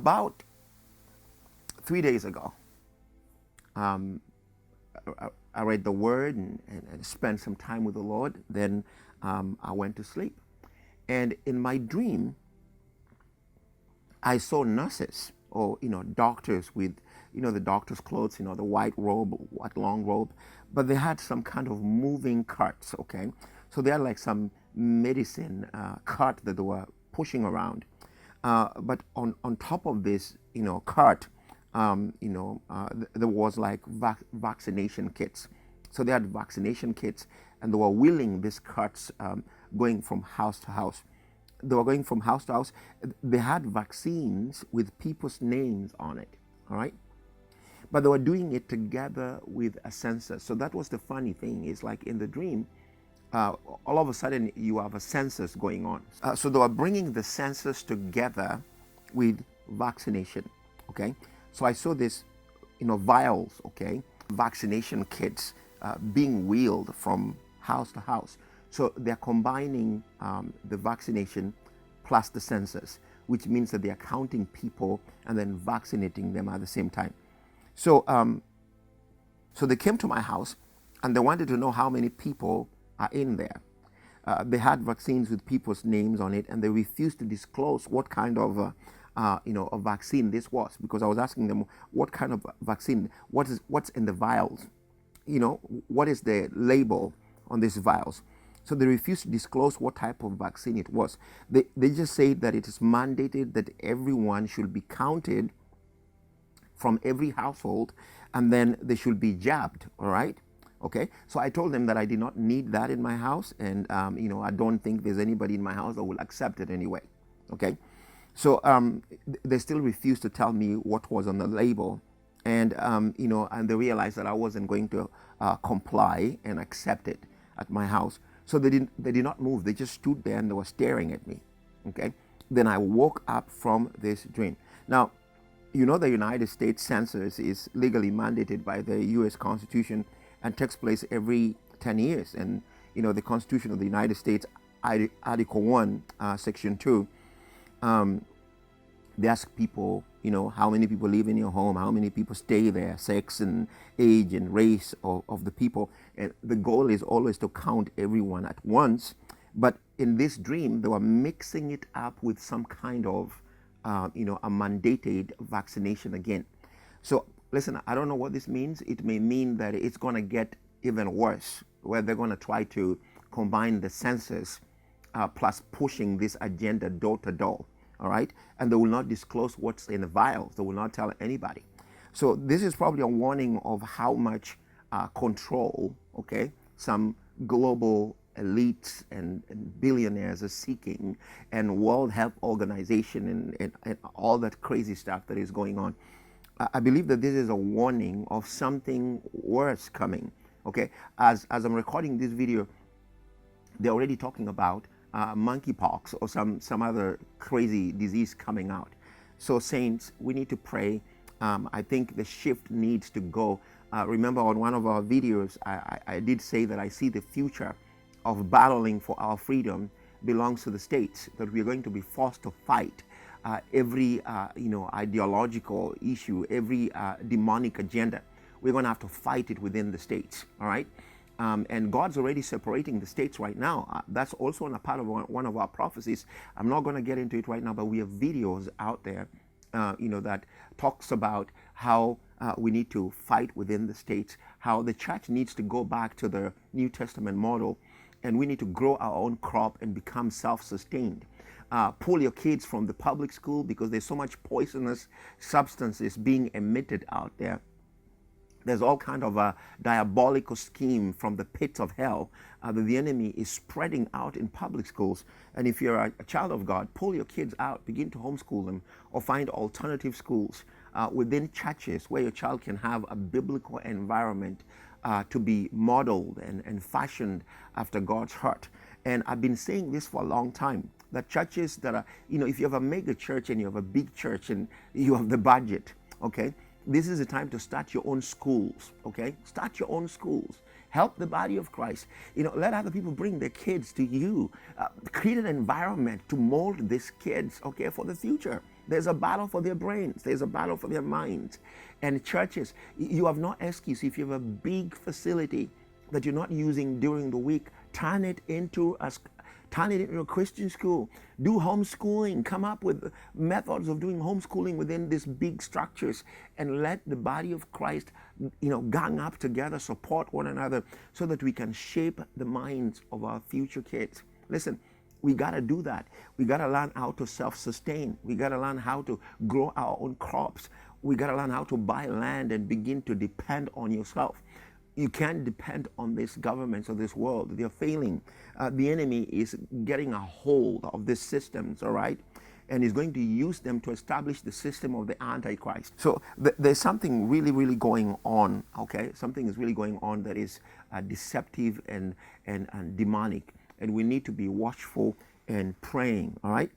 About 3 days ago, um, I read the Word and spent some time with the Lord. Then I went to sleep. And in my dream, I saw nurses or doctors with the doctor's clothes, the white robe, white long robe, but they had some kind of moving carts. Okay, so they had like some medicine cart that they were pushing around. But on top of this cart, there was like vaccination kits. So they had vaccination kits, and they were wheeling these carts, going from house to house. They were going from house to house. They had vaccines with people's names on it, all right? But they were doing it together with a census. So that was the funny thing, is like in the dream, all of a sudden you have a census going on. So they were bringing the census together with vaccination, okay? So I saw this, vials, okay, vaccination kits being wheeled from house to house. So they're combining the vaccination plus the census, which means that they're counting people and then vaccinating them at the same time. So, so they came to my house and they wanted to know how many people are in there. They had vaccines with people's names on it, and they refused to disclose what kind of a vaccine this was, because I was asking them what kind of vaccine, what's in the vials, what is the label on these vials. So they refused to disclose what type of vaccine it was. They just say that it is mandated that everyone should be counted from every household, and then they should be jabbed, all right? Okay, so I told them that I did not need that in my house, and I don't think there's anybody in my house that will accept it anyway. Okay, so they still refused to tell me what was on the label, and and they realized that I wasn't going to comply and accept it at my house. So they did not move. They just stood there and they were staring at me. Okay, then I woke up from this dream. Now, the United States Census is legally mandated by the U.S. Constitution and takes place every 10 years. And, the Constitution of the United States, Article 1, Section 2, they ask people, how many people live in your home, how many people stay there, sex and age and race of the people. And the goal is always to count everyone at once. But in this dream, they were mixing it up with some kind of, a mandated vaccination again. So listen, I don't know what this means. It may mean that it's going to get even worse, where they're going to try to combine the census plus pushing this agenda door to door, all right? And they will not disclose what's in the vials. They will not tell anybody. So this is probably a warning of how much control, okay, some global elites and billionaires are seeking, and World Health Organization and all that crazy stuff that is going on. I believe that this is a warning of something worse coming. Okay, as I'm recording this video, they're already talking about monkeypox or some other crazy disease coming out. So saints, we need to pray. I think the shift needs to go. Remember, on one of our videos, I did say that I see the future of battling for our freedom belongs to the states, that we're going to be forced to fight every ideological issue, every demonic agenda. We're going to have to fight it within the states, all right? And God's already separating the states right now. That's also a part of one of our prophecies. I'm not going to get into it right now, but we have videos out there, that talks about how we need to fight within the states, how the church needs to go back to the New Testament model, and we need to grow our own crop and become self-sustained. Pull your kids from the public school, because there's so much poisonous substances being emitted out there. There's all kind of a diabolical scheme from the pits of hell that the enemy is spreading out in public schools. And if you're a child of God, pull your kids out, begin to homeschool them, or find alternative schools within churches where your child can have a biblical environment to be modeled and fashioned after God's heart. And I've been saying this for a long time, that churches that are, if you have a mega church and you have a big church and you have the budget, okay, this is the time to start your own schools, okay? Start your own schools. Help the body of Christ. Let other people bring their kids to you. Create an environment to mold these kids, okay, for the future. There's a battle for their brains. There's a battle for their minds. And churches, you have no excuse. If you have a big facility that you're not using during the week, turn it into a Christian school. Do homeschooling. Come up with methods of doing homeschooling within these big structures, and let the body of Christ, gang up together, support one another, so that we can shape the minds of our future kids. Listen, we got to do that. We got to learn how to self-sustain. We got to learn how to grow our own crops. We got to learn how to buy land and begin to depend on yourself. You can't depend on these governments of this world. They're failing. The enemy is getting a hold of these systems, all right? And he's going to use them to establish the system of the Antichrist. So there's something really, really going on, okay? Something is really going on that is deceptive and demonic. And we need to be watchful and praying, all right?